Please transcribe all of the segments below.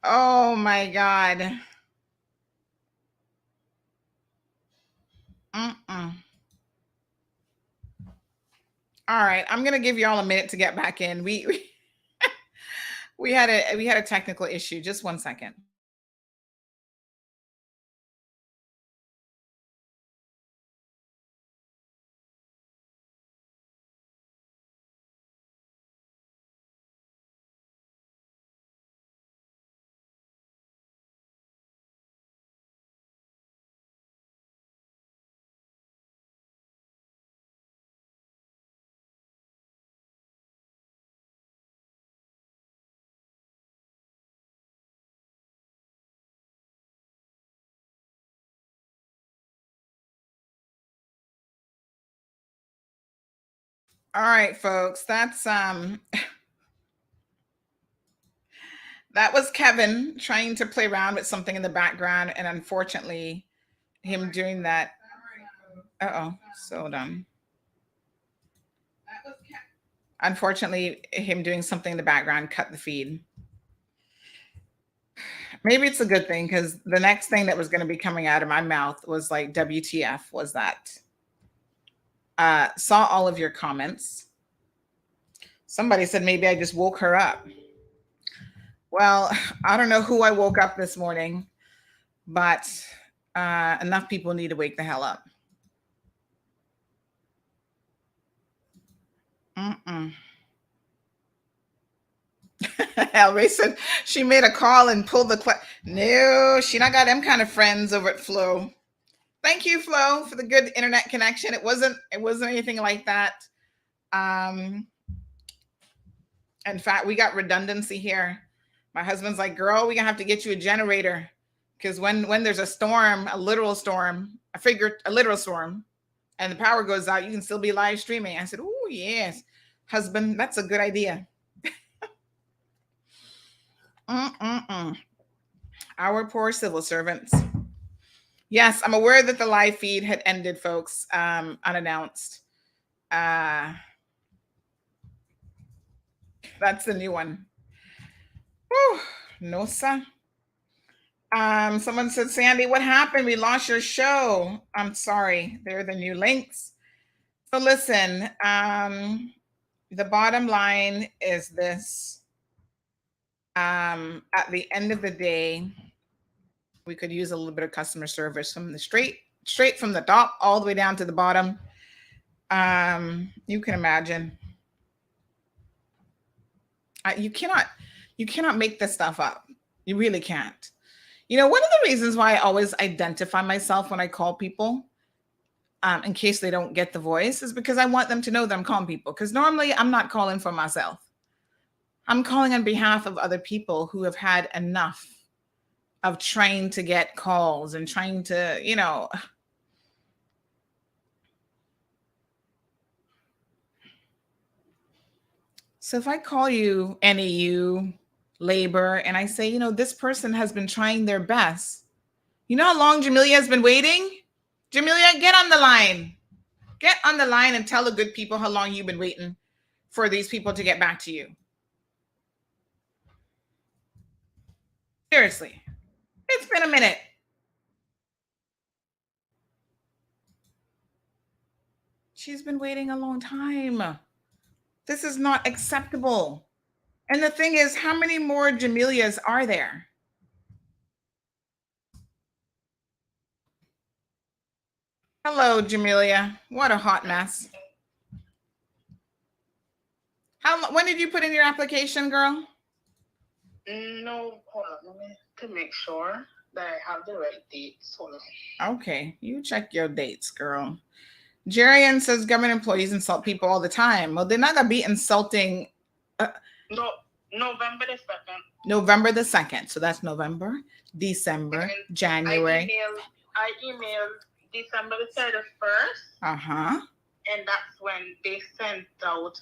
Oh my God. Mm-mm. All right, I'm gonna give y'all a minute to get back in. We had a technical issue. Just 1 second. All right, folks. That was Kevin trying to play around with something in the background, and unfortunately, him doing that. Uh oh. So done. Unfortunately, him doing something in the background cut the feed. Maybe it's a good thing because the next thing that was going to be coming out of my mouth was like, WTF was that? Saw all of your comments. Somebody said maybe I just woke her up. Well, I don't know who I woke up this morning, but enough people need to wake the hell up. Mm-mm. Elray said she made a call and pulled the no, she not got them kind of friends over at Flow. Thank you, Flo, for the good internet connection. It wasn't anything like that. Um, in fact, we got redundancy here. My husband's like, "Girl, we gonna have to get you a generator because when there's a storm, a literal storm, a literal storm, and the power goes out, you can still be live streaming." I said, "Oh yes, husband, that's a good idea." Mm-mm-mm. Our poor civil servants. Yes, I'm aware that the live feed had ended, folks, unannounced. Uh, that's the new one. Whew, no, sir. Someone said, Sandy, what happened? We lost your show. I'm sorry. There are the new links. So listen, the bottom line is this. At the end of the day, we could use a little bit of customer service from the straight from the top all the way down to the bottom. You can imagine. You cannot make this stuff up. You really can't. One of the reasons why I always identify myself when I call people, in case they don't get the voice, is because I want them to know that I'm calling people. Because normally I'm not calling for myself. I'm calling on behalf of other people who have had enough of trying to get calls and trying to. So if I call you NAU, labor, and I say, this person has been trying their best. You know how long Jamelia has been waiting? Jamelia, get on the line. Get on the line and tell the good people how long you've been waiting for these people to get back to you. Seriously. It's been a minute. She's been waiting a long time. This is not acceptable. And the thing is, how many more Jamelias are there? Hello, Jamelia. What a hot mess. When did you put in your application, girl? No, hold on. Let me to make sure that I have the right dates. Hold on. Okay, you check your dates, girl. Jerian says government employees insult people all the time. Well, they're not gonna be insulting. No, November the 2nd. November the 2nd. So that's November, December, and January. I emailed December the 31st. Uh-huh. And that's when they sent out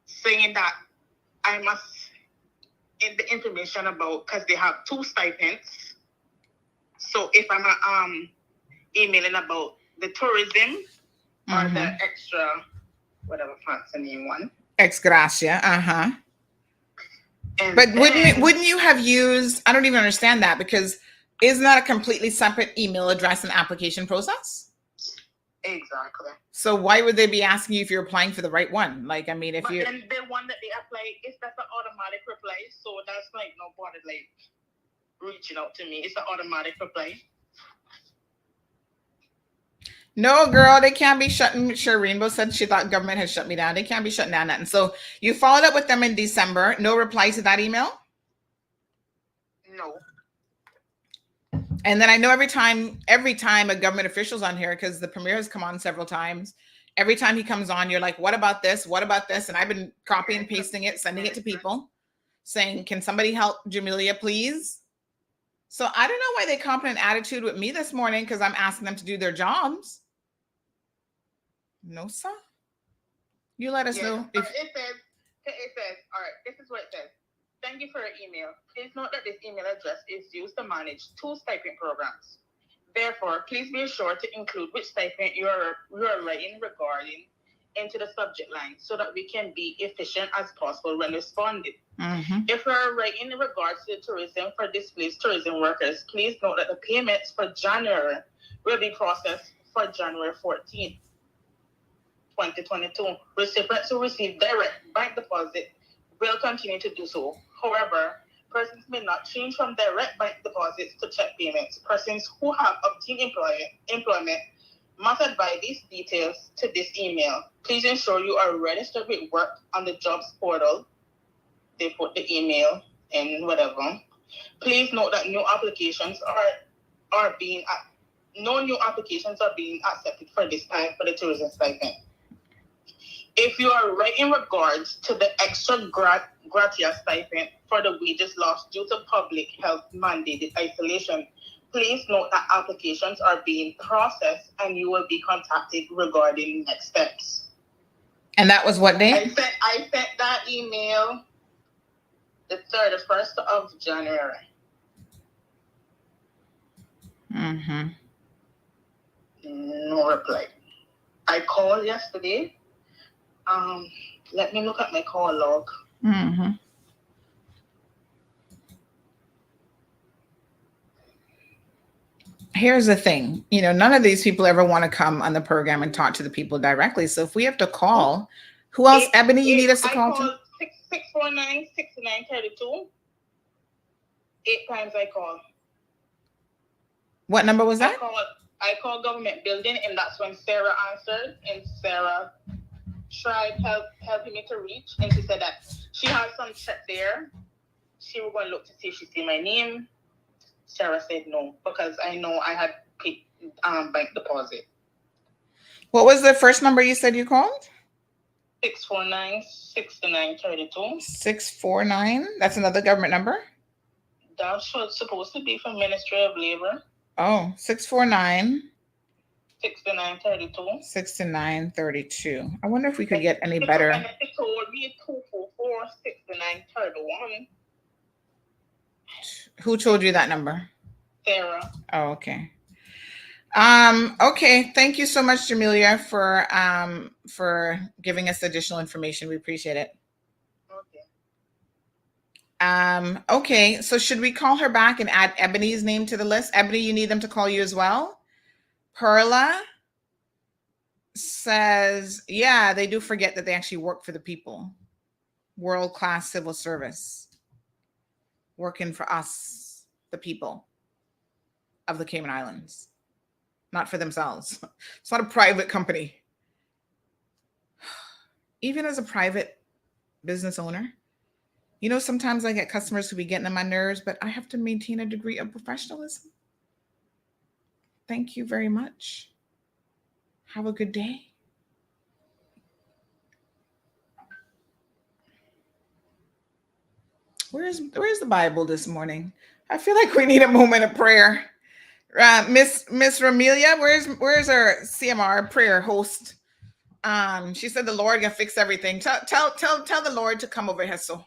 saying that I must get the information about, because they have 2 stipends. So if I'm emailing about the tourism or the extra, whatever fancy name one. Ex gracia. Uh-huh. And But then, wouldn't you have used? I don't even understand that, because isn't that a completely separate email address and application process? exactly. So why would they be asking you if you're applying for the right one? Like, I mean, if But you then the one that they apply is that's an automatic reply, so that's like nobody like reaching out to me. It's an automatic reply. no, girl, they can't be shutting. Sure, Rainbow said she thought government had shut me down. They can't be shutting down nothing. So you followed up with them in December. No reply to that email. No. And then I know every time a government official's on here, because the premier has come on several times. Every time he comes on, you're like, "What about this? What about this?" And I've been copying and pasting it, sending it to people, saying, "Can somebody help Jamelia, please?" So I don't know why they competent attitude with me this morning, because I'm asking them to do their jobs. No, sir. You let us know if it says, all right, this is what it says. Thank you for your email. Please note that this email address is used to manage 2 stipend programs. Therefore, please be sure to include which stipend you are writing regarding into the subject line so that we can be efficient as possible when responding. If we are writing in regards to tourism for displaced tourism workers, please note that the payments for January will be processed for January 14th. 2022. Recipients who receive direct bank deposit will continue to do so. However, persons may not change from direct bank deposits to check payments. Persons who have obtained employment must advise these details to this email. Please ensure you are registered with work on the jobs portal. They put the email and whatever. Please note that no new applications are being accepted for this time for the tourism stipend. If you are right in regards to the extra gratia stipend for the wages lost due to public health mandated isolation, please note that applications are being processed and you will be contacted regarding next steps. And that was what day? I sent that email the 31st of January. No reply. I called yesterday. Let me look at my call log. Here's the thing, none of these people ever want to come on the program and talk to the people directly. So if we have to call, who else, Ebony, you need us to call to? 649-6932. 8 times I called. What number was that? I called government building, and that's when Sarah answered, and Sarah tried helping me to reach, and she said that she had some check there. She was going to look to see if she see my name. Sarah said no, because I know I had paid bank deposit. What was the first number you said you called? 649-6932. 649. That's another government number? That was supposed to be from Ministry of Labor. Oh, 649. 6932. 6932. I wonder if we could get any better. And it told me 244-6931. Who told you that number? Sarah. Oh, okay. Okay. Thank you so much, Jamelia, for giving us additional information. We appreciate it. Okay. Okay. So should we call her back and add Ebony's name to the list? Ebony, you need them to call you as well? Perla says, yeah, they do forget that they actually work for the people. World-class civil service. Working for us, the people of the Cayman Islands. Not for themselves. It's not a private company. Even as a private business owner, sometimes I get customers who be getting on my nerves, but I have to maintain a degree of professionalism. Thank you very much. Have a good day. Where's the Bible this morning? I feel like we need a moment of prayer. Miss Ramelia, where's our CMR prayer host? She said the Lord gonna fix everything. Tell the Lord to come over here. So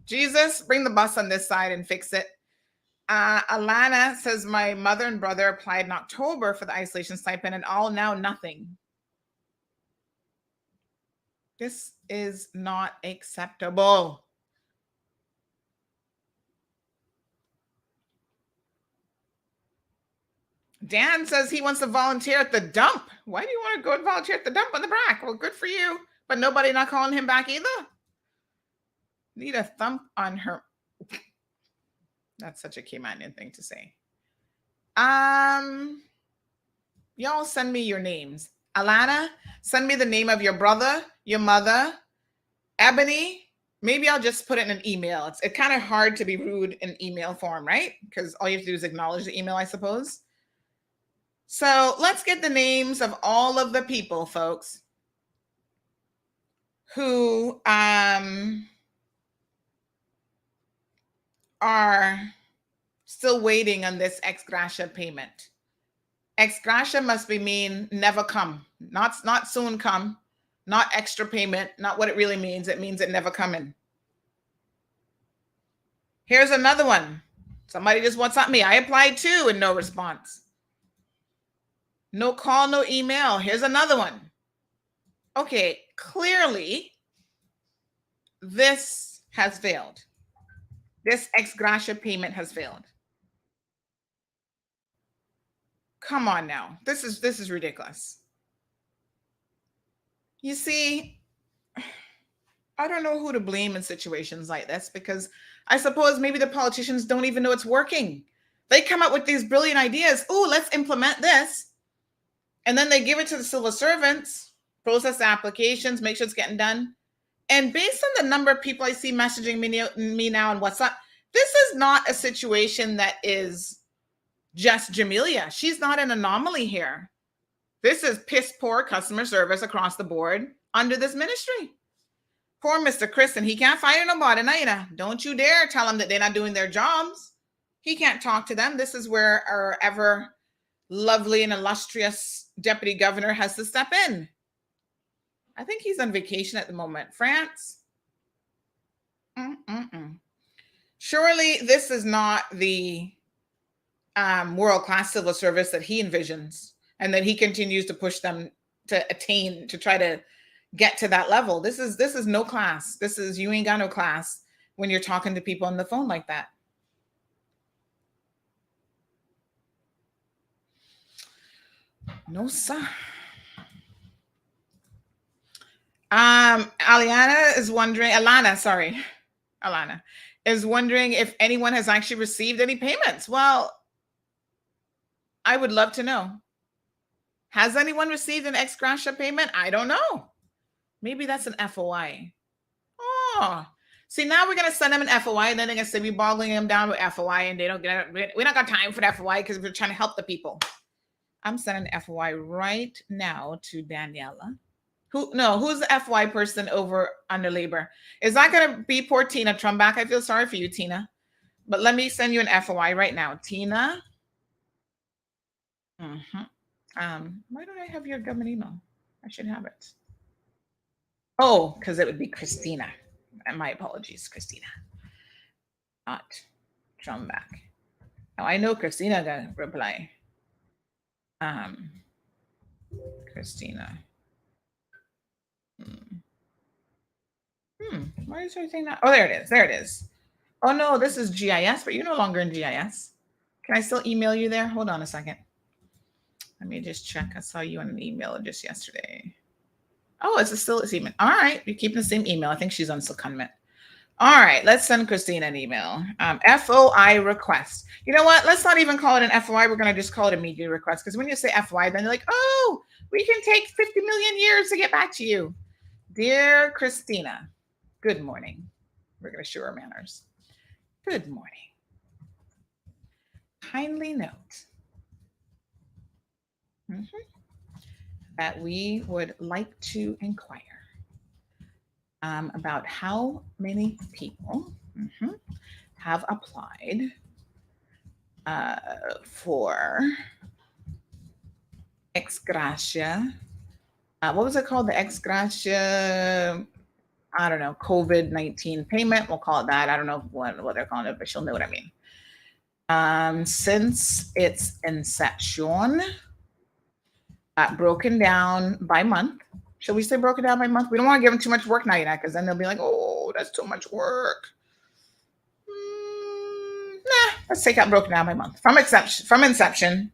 Jesus, bring the bus on this side and fix it. Alana says my mother and brother applied in October for the isolation stipend and all now nothing. This is not acceptable. Dan says he wants to volunteer at the dump. Why do you want to go and volunteer at the dump on the BRAC? Well, good for you. But nobody not calling him back either. Need a thump on her. That's such a Caymanian thing to say. Y'all send me your names. Alana, send me the name of your brother, your mother. Ebony, maybe I'll just put it in an email. It's kind of hard to be rude in email form, right? Because all you have to do is acknowledge the email, I suppose. So let's get the names of all of the people, folks, who are still waiting on this ex gratia payment. Ex gratia must be mean never come, not soon come, not extra payment, not what it really means. It means it never coming. Here's another one. Somebody just WhatsApp me. I applied too and no response. No call, no email. Here's another one. Okay, clearly this has failed. This ex gratia payment has failed. Come on now. This is ridiculous. You see, I don't know who to blame in situations like this, because I suppose maybe the politicians don't even know it's working. They come up with these brilliant ideas. Oh, let's implement this. And then they give it to the civil servants, process the applications, make sure it's getting done. And based on the number of people I see messaging me now on WhatsApp, this is not a situation that is just Jamelia. She's not an anomaly here. This is piss poor customer service across the board under this ministry. Poor Mr. Chris, and he can't fire nobody neither. Don't you dare tell him that they're not doing their jobs. He can't talk to them. This is where our ever lovely and illustrious deputy governor has to step in. I think he's on vacation at the moment. France? Surely this is not the world-class civil service that he envisions and that he continues to push them to attain, to try to get to that level. This is no class. This is, you ain't got no class when you're talking to people on the phone like that. No, sir. Alana is wondering if anyone has actually received any payments. Well, I would love to know. Has anyone received an ex gratia payment? I don't know. Maybe that's an FOI. Oh, see, now we're going to send them an FOI, and then they're going to say we're boggling them down with FOI, and they don't get it. We don't got time for the FOI because we're trying to help the people. I'm sending an FOI right now to Daniela. Who's the FY person over under labor? Is that going to be poor Tina Trumbach? I feel sorry for you, Tina. But let me send you an FOI right now. Tina. Why don't I have your government email? I should have it. Oh, because it would be Christina. And my apologies, Christina. Not Trumbach. Now I know Christina gonna reply. Christina. Why is everything not? Oh, there it is. There it is. Oh no, this is GIS, but you're no longer in GIS. Can I still email you there? Hold on a second. Let me just check. I saw you on an email just yesterday. Oh, it's still this email. All right, you're keeping the same email. I think she's on secondment. All right, let's send Christina an email. FOI request. You know what? Let's not even call it an FOI. We're going to just call it a media request, because when you say FOI, then you're like, oh, we can take 50 million years to get back to you. Dear Christina, good morning. We're going to show our manners. Good morning. Kindly note that we would like to inquire about how many people have applied for ex gratia. What was it called? The ex gratia, I don't know, COVID-19 payment. We'll call it that. I don't know what they're calling it, but she'll know what I mean. Since its inception, broken down by month. Shall we say broken down by month? We don't want to give them too much work now, because then they'll be like, oh, that's too much work. Let's take out broken down by month. From inception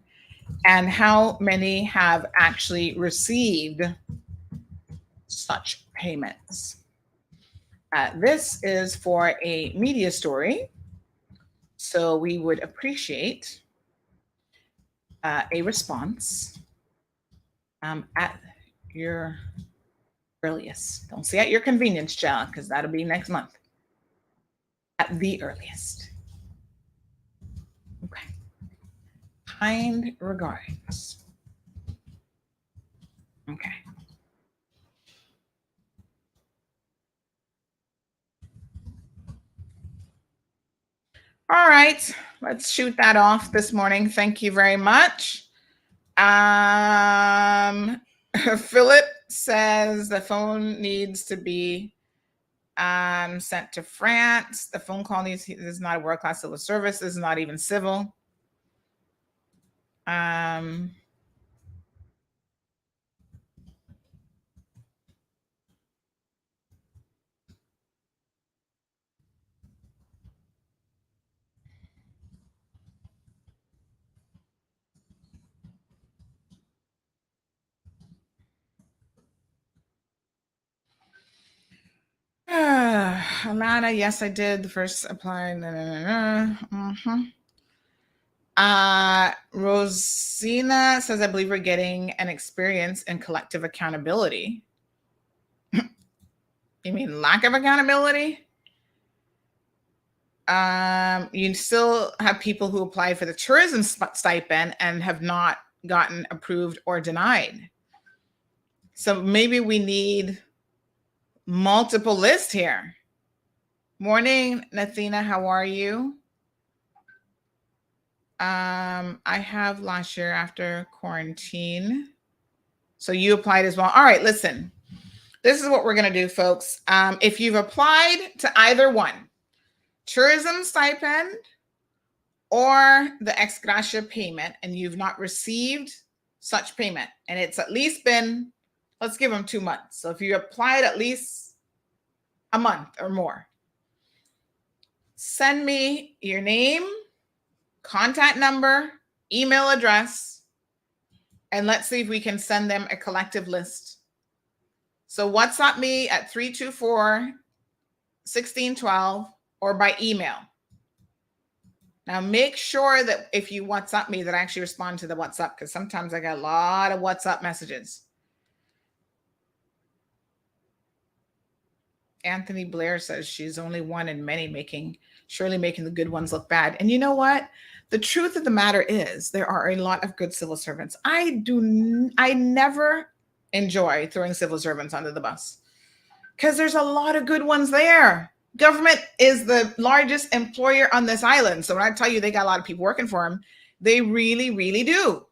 and how many have actually received such payments. This is for a media story, so we would appreciate a response at your earliest. Don't say at your convenience, child, because that'll be next month. At the earliest. Okay. Kind regards. Okay. All right. Let's shoot that off this morning. Thank you very much. Philip says the phone needs to be sent to France. The phone call needs, this is not a world-class civil service. This is not even civil. Alana, yes, I did the first apply. Rosina says, I believe we're getting an experience in collective accountability. You mean lack of accountability? You still have people who apply for the tourism stipend and have not gotten approved or denied. So maybe we need multiple lists here. Morning, Nathina, how are you? I have last year after quarantine. So you applied as well. All right, listen. This is what we're going to do, folks. If you've applied to either one, tourism stipend or the ex gratia payment, and you've not received such payment, and it's at least been, let's give them 2 months. So if you applied at least a month or more, send me your name, contact number, email address, and let's see if we can send them a collective list. So WhatsApp me at 324-1612 or by email. Now make sure that if you WhatsApp me that I actually respond to the WhatsApp, because sometimes I get a lot of WhatsApp messages. Anthony Blair says she's only one in many, surely making the good ones look bad. And you know what? The truth of the matter is there are a lot of good civil servants. I never enjoy throwing civil servants under the bus because there's a lot of good ones there. Government is the largest employer on this island. So when I tell you they got a lot of people working for them, they really, really do.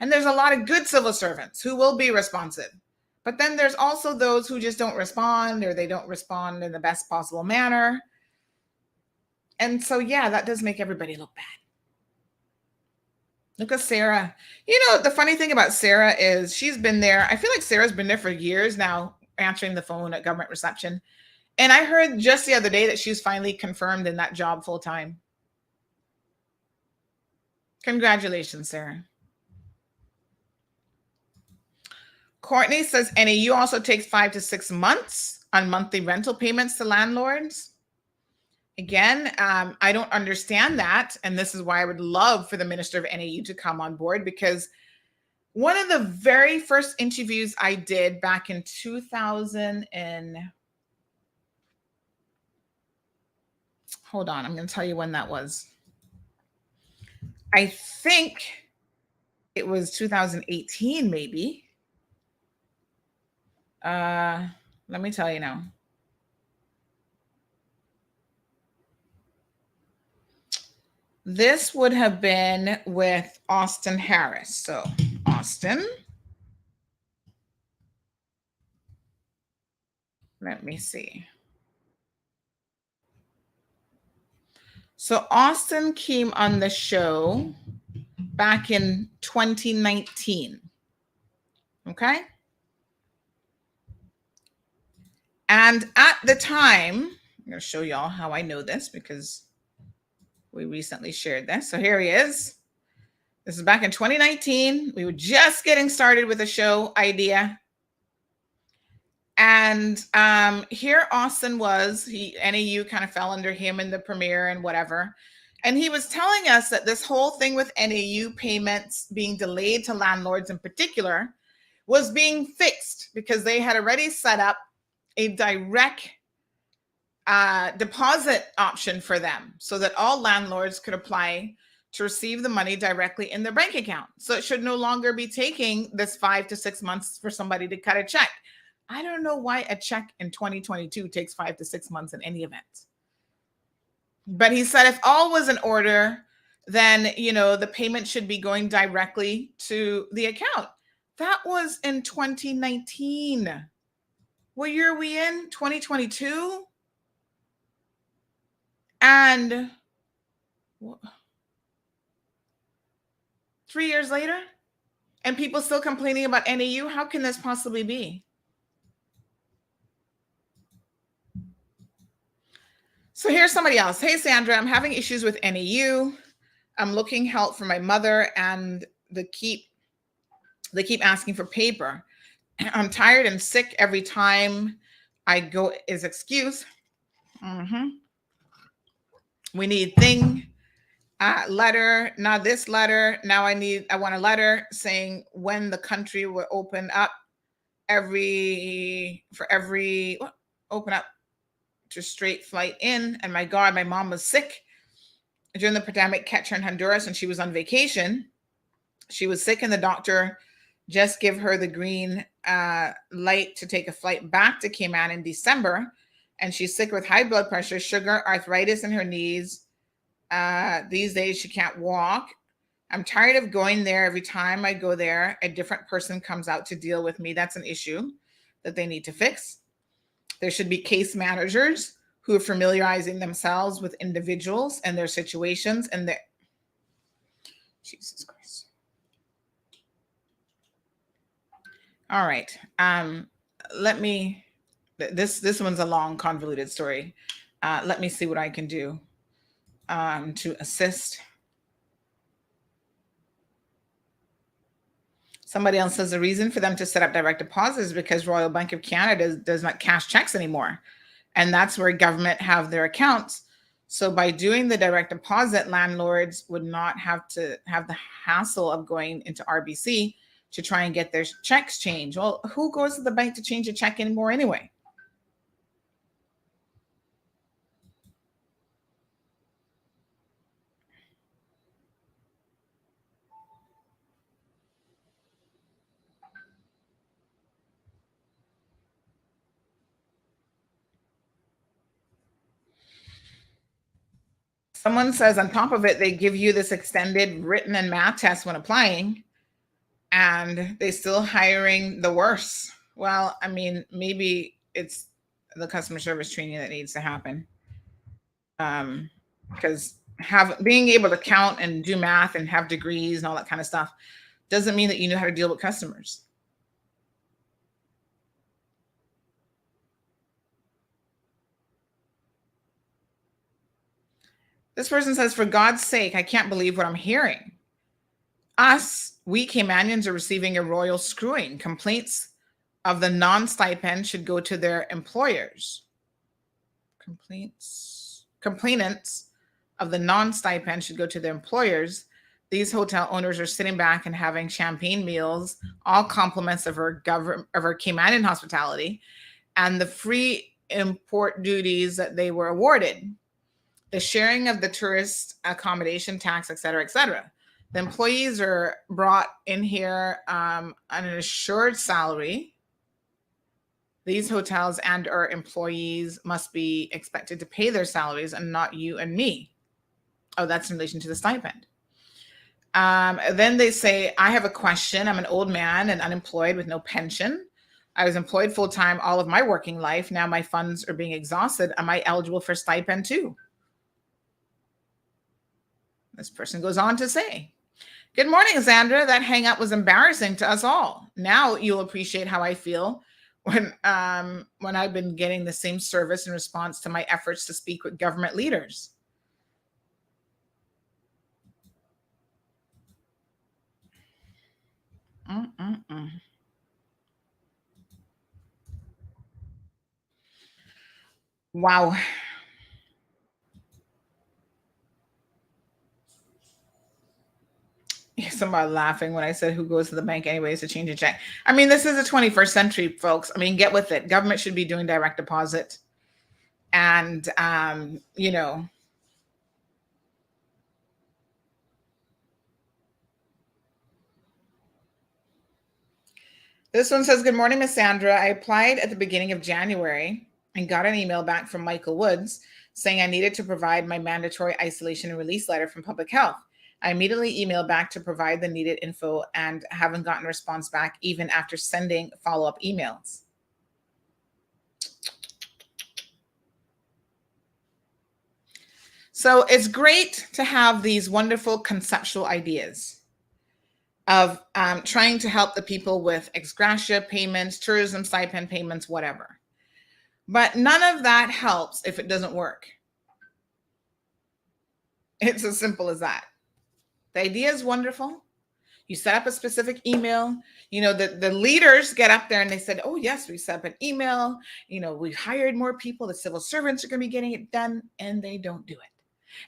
And there's a lot of good civil servants who will be responsive. But then there's also those who just don't respond, or they don't respond in the best possible manner. And so, yeah, that does make everybody look bad. Look at Sarah. You know, the funny thing about Sarah is she's been there. I feel like Sarah's been there for years now, answering the phone at government reception. And I heard just the other day that she's finally confirmed in that job full time. Congratulations, Sarah. Courtney says, NAU also takes 5 to 6 months on monthly rental payments to landlords. Again, I don't understand that. And this is why I would love for the Minister of NAU to come on board, because one of the very first interviews I did back in 2000 and hold on, I'm going to tell you when that was. I think it was 2018, maybe. Let me tell you now. This would have been with Austin Harris. So Austin. Let me see. So Austin came on the show back in 2019. Okay. And at the time, I'm going to show y'all how I know this because we recently shared this. So here he is. This is back in 2019. We were just getting started with the show idea. And here Austin was, NAU kind of fell under him in the premiere and whatever. And he was telling us that this whole thing with NAU payments being delayed to landlords in particular was being fixed because they had already set up a direct deposit option for them so that all landlords could apply to receive the money directly in their bank account. So it should no longer be taking this 5 to 6 months for somebody to cut a check. I don't know why a check in 2022 takes 5 to 6 months in any event. But he said if all was in order, then, the payment should be going directly to the account. That was in 2019. What year are we in? 2022? And 3 years later? And people still complaining about NAU? How can this possibly be? So here's somebody else. Hey, Sandra, I'm having issues with NAU. I'm looking help for my mother, and they keep asking for paper. I'm tired and sick every time I go is excuse. We need letter. Now this letter. Now I want a letter saying when the country will open up open up to straight flight in. And my God, my mom was sick during the pandemic, catch her in Honduras, and she was on vacation. She was sick, and the doctor just give her the green light to take a flight back to Cayman in December. And she's sick with high blood pressure, sugar, arthritis in her knees. These days she can't walk. I'm tired of going there. Every time I go there, a different person comes out to deal with me. That's an issue that they need to fix. There should be case managers who are familiarizing themselves with individuals and their situations and their Jesus Christ. All right. This one's a long, convoluted story. Let me see what I can do to assist. Somebody else says the reason for them to set up direct deposits is because Royal Bank of Canada does not cash checks anymore. And that's where government have their accounts. So by doing the direct deposit, landlords would not have to have the hassle of going into RBC to try and get their checks changed. Well, who goes to the bank to change a check anymore anyway? Someone says on top of it, they give you this extended written and math test when applying, and they still hiring the worst. Well, I mean, maybe it's the customer service training that needs to happen. Because being able to count and do math and have degrees and all that kind of stuff doesn't mean that you know how to deal with customers. This person says, for God's sake, I can't believe what I'm hearing. We Caymanians are receiving a royal screwing. Complaints of the non-stipend should go to their employers. Complainants of the non-stipend should go to their employers. These hotel owners are sitting back and having champagne meals, all compliments of our Caymanian hospitality, and the free import duties that they were awarded, the sharing of the tourist accommodation tax, et cetera, et cetera. The employees are brought in here on an assured salary. These hotels and our employees must be expected to pay their salaries and not you and me. Oh, that's in relation to the stipend. Then they say, I have a question. I'm an old man and unemployed with no pension. I was employed full-time all of my working life. Now my funds are being exhausted. Am I eligible for stipend too? This person goes on to say, good morning, Sandra. That hangout was embarrassing to us all. Now you'll appreciate how I feel when I've been getting the same service in response to my efforts to speak with government leaders. Wow. Somebody laughing when I said who goes to the bank anyways to change a check. I mean, this is the 21st century, folks. I mean, get with it. Government should be doing direct deposit. And, this one says, good morning, Miss Sandra. I applied at the beginning of January and got an email back from Michael Woods saying I needed to provide my mandatory isolation and release letter from public health. I immediately emailed back to provide the needed info and haven't gotten a response back even after sending follow-up emails. So it's great to have these wonderful conceptual ideas of trying to help the people with ex gratia payments, tourism stipend payments, whatever. But none of that helps if it doesn't work. It's as simple as that. The idea is wonderful. You set up a specific email. The leaders get up there and they said, oh, yes, we set up an email. We've hired more people. The civil servants are going to be getting it done, and they don't do it.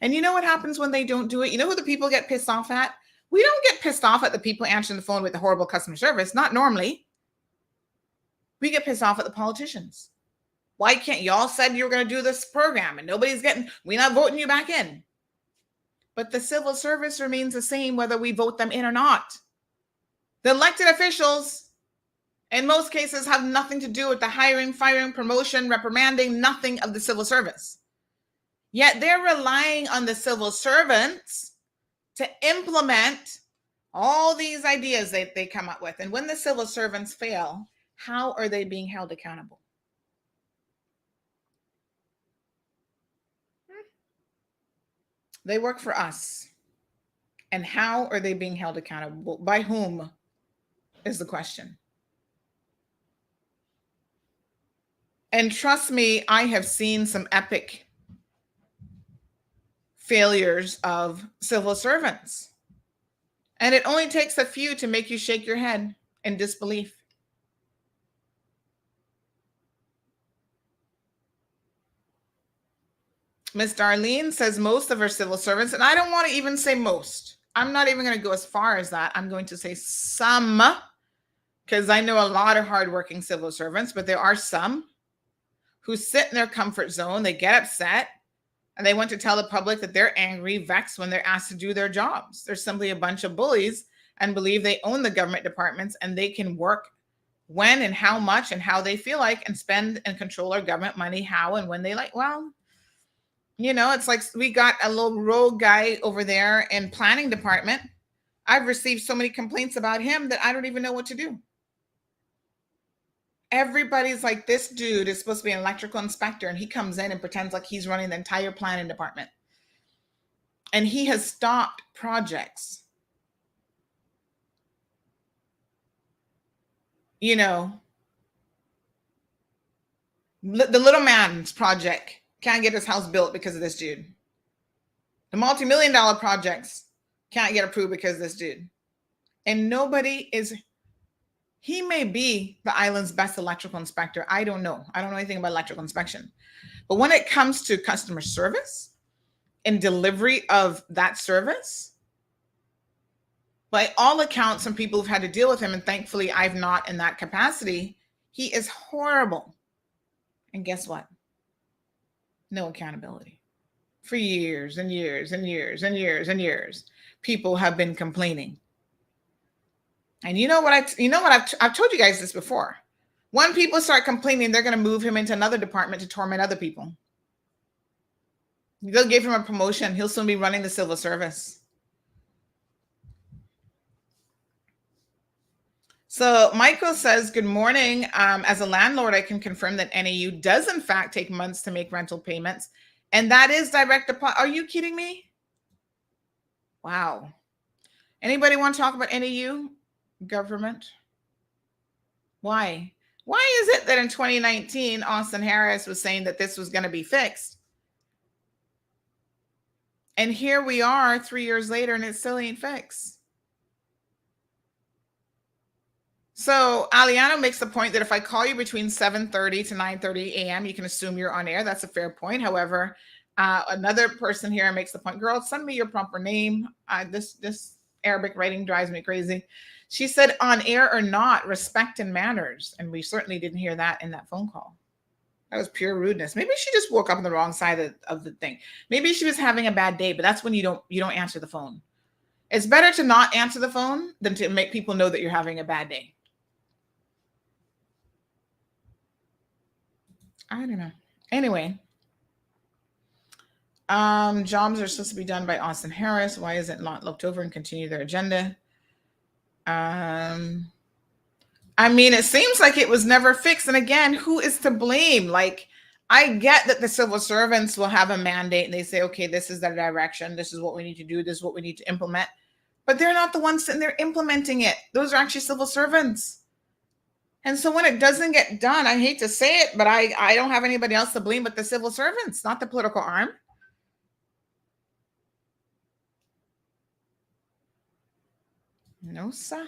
And you know what happens when they don't do it? You know who the people get pissed off at? We don't get pissed off at the people answering the phone with the horrible customer service. Not normally. We get pissed off at the politicians. Why can't y'all said you were going to do this program and we're not voting you back in. But the civil service remains the same whether we vote them in or not. The elected officials, in most cases, have nothing to do with the hiring, firing, promotion, reprimanding, nothing of the civil service. Yet they're relying on the civil servants to implement all these ideas that they come up with. And when the civil servants fail, how are they being held accountable? They work for us. And how are they being held accountable? By whom is the question. And trust me, I have seen some epic failures of civil servants. And it only takes a few to make you shake your head in disbelief. Miss Darlene says most of our civil servants, and I don't want to even say most. I'm not even going to go as far as that. I'm going to say some, because I know a lot of hardworking civil servants, but there are some who sit in their comfort zone. They get upset and they want to tell the public that they're angry, vexed when they're asked to do their jobs. They're simply a bunch of bullies and believe they own the government departments and they can work when and how much and how they feel like and spend and control our government money how and when they like. Well, it's like we got a little rogue guy over there in planning department. I've received so many complaints about him that I don't even know what to do. Everybody's like, this dude is supposed to be an electrical inspector, and he comes in and pretends like he's running the entire planning department. And he has stopped projects. The Little Man's project can't get his house built because of this dude. The multi-million-dollar projects can't get approved because of this dude. And he may be the island's best electrical inspector. I don't know. I don't know anything about electrical inspection. But when it comes to customer service and delivery of that service, by all accounts, some people have had to deal with him, and thankfully I've not in that capacity. He is horrible. And guess what? No accountability. For years and years and years and years and years, people have been complaining. And I've told you guys this before. When people start complaining, they're going to move him into another department to torment other people. They'll give him a promotion. He'll soon be running the civil service. So Michael says, good morning. As a landlord, I can confirm that NAU does in fact take months to make rental payments. And that is direct deposit. Are you kidding me? Wow. Anybody want to talk about NAU government? Why? Why is it that in 2019, Austin Harris was saying that this was going to be fixed? And here we are 3 years later and it still ain't fixed. So Aliano makes the point that if I call you between 7:30 to 9:30 a.m., you can assume you're on air. That's a fair point. However, another person here makes the point, girl, send me your proper name. This Arabic writing drives me crazy. She said, on air or not, respect and manners. And we certainly didn't hear that in that phone call. That was pure rudeness. Maybe she just woke up on the wrong side of the thing. Maybe she was having a bad day, but that's when you don't answer the phone. It's better to not answer the phone than to make people know that you're having a bad day. I don't know. Anyway, jobs are supposed to be done by Austin Harris. Why is it not looked over and continue their agenda? I mean, it seems like it was never fixed. And again, who is to blame? Like, I get that the civil servants will have a mandate and they say, okay, this is the direction. This is what we need to do. This is what we need to implement. But they're not the ones sitting there implementing it. Those are actually civil servants. And so when it doesn't get done, I hate to say it, but I don't have anybody else to blame but the civil servants, not the political arm. No, sir.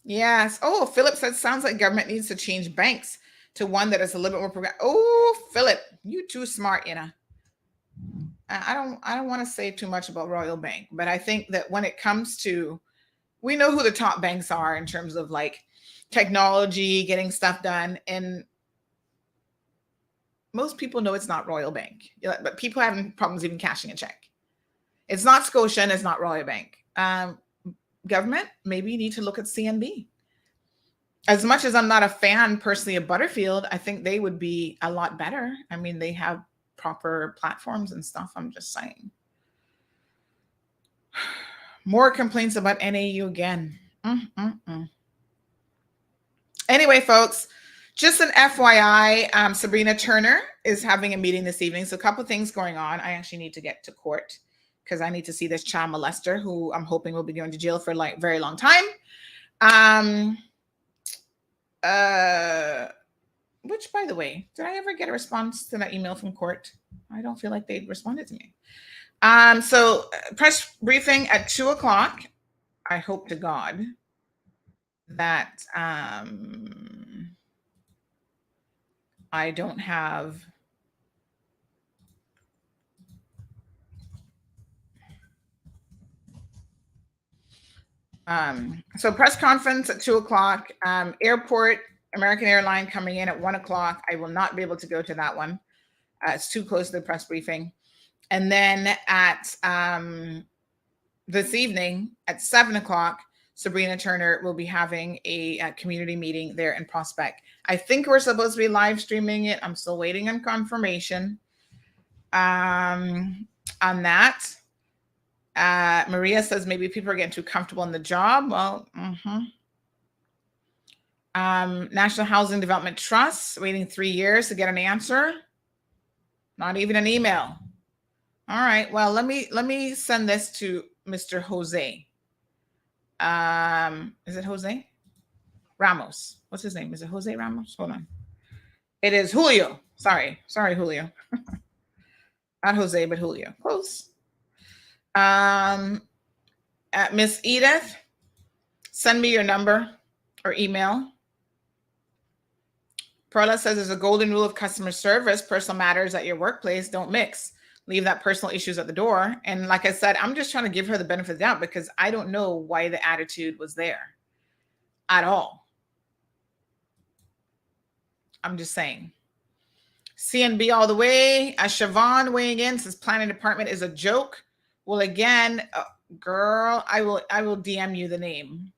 Yes. Oh, Philip said, sounds like government needs to change banks to one that is a little bit more progressive. Oh, Philip, you too smart, you know. I don't want to say too much about Royal Bank, but I think that when it comes to, we know who the top banks are in terms of like technology, getting stuff done. And most people know it's not Royal Bank, but people having problems even cashing a check. It's not Scotia and it's not Royal Bank. Government, maybe you need to look at CNB. As much as I'm not a fan personally of Butterfield, I think they would be a lot better. I mean, they have proper platforms and stuff. I'm just saying. More complaints about NAU again. Anyway, folks, just an FYI, Sabrina Turner is having a meeting this evening. So a couple of things going on. I actually need to get to court because I need to see this child molester who I'm hoping will be going to jail for like very long time. Which, by the way, did I ever get a response to that email from court? I don't feel like they responded to me. So press briefing at 2:00. I hope to God that I don't have so press conference at 2:00. Airport, American Airline coming in at 1:00. I will not be able to go to that one. It's too close to the press briefing. And then at this evening at 7:00, Sabrina Turner will be having a community meeting there in Prospect. I think we're supposed to be live streaming it. I'm still waiting on confirmation on that. Maria says maybe people are getting too comfortable in the job. Well, National Housing Development Trust waiting 3 years to get an answer. Not even an email. All right. Well, let me send this to Mr. Jose. Is it Jose Ramos? What's his name? Is it Jose Ramos? Hold on. It is Julio. Sorry, Julio. Not Jose, but Julio. Close. Miss Edith, send me your number or email. Perla says there's a golden rule of customer service. Personal matters at your workplace don't mix. Leave that personal issues at the door. And like I said, I'm just trying to give her the benefit of the doubt because I don't know why the attitude was there at all. I'm just saying. CNB all the way. Siobhan weighing in says planning department is a joke. Well, again, girl, I will DM you the name.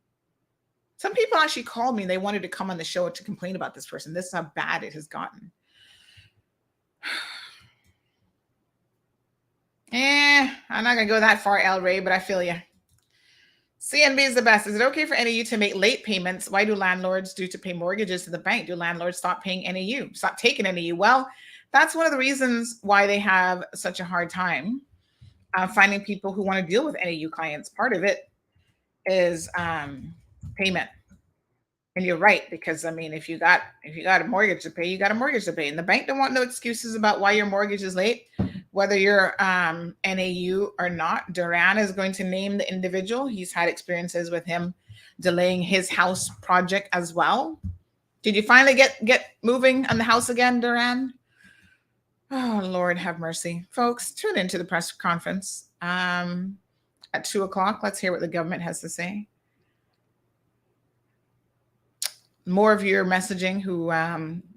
Some people actually called me. They wanted to come on the show to complain about this person. This is how bad it has gotten. I'm not going to go that far, El Ray, but I feel you. CNB is the best. Is it okay for NAU to make late payments? Why do landlords do to pay mortgages to the bank? Do landlords stop paying NAU? Stop taking NAU? Well, that's one of the reasons why they have such a hard time finding people who want to deal with NAU clients. Part of it is payment. And you're right, because I mean, if you got a mortgage to pay, you got a mortgage to pay. And the bank don't want no excuses about why your mortgage is late. whether you're NAU or not, Duran is going to name the individual. He's had experiences with him delaying his house project as well. Did you finally get moving on the house again, Duran? Oh, Lord have mercy. Folks, tune into the press conference at 2:00. Let's hear what the government has to say. More of your messaging who,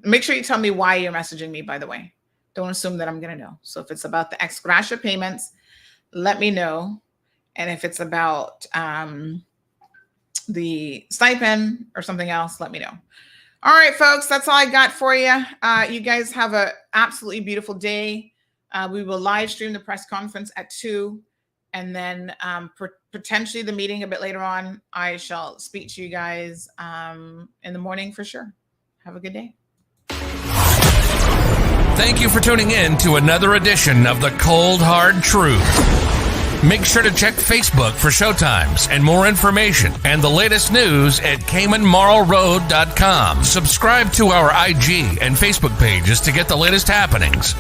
make sure you tell me why you're messaging me, by the way. Don't assume that I'm going to know. So if it's about the ex gratia payments, let me know. And if it's about the stipend or something else, let me know. All right, folks, that's all I got for you. You guys have an absolutely beautiful day. We will live stream the press conference at 2:00, and then potentially the meeting a bit later on. I shall speak to you guys in the morning for sure. Have a good day. Thank you for tuning in to another edition of The Cold Hard Truth. Make sure to check Facebook for showtimes and more information and the latest news at CaymanMarlRoad.com. Subscribe to our IG and Facebook pages to get the latest happenings.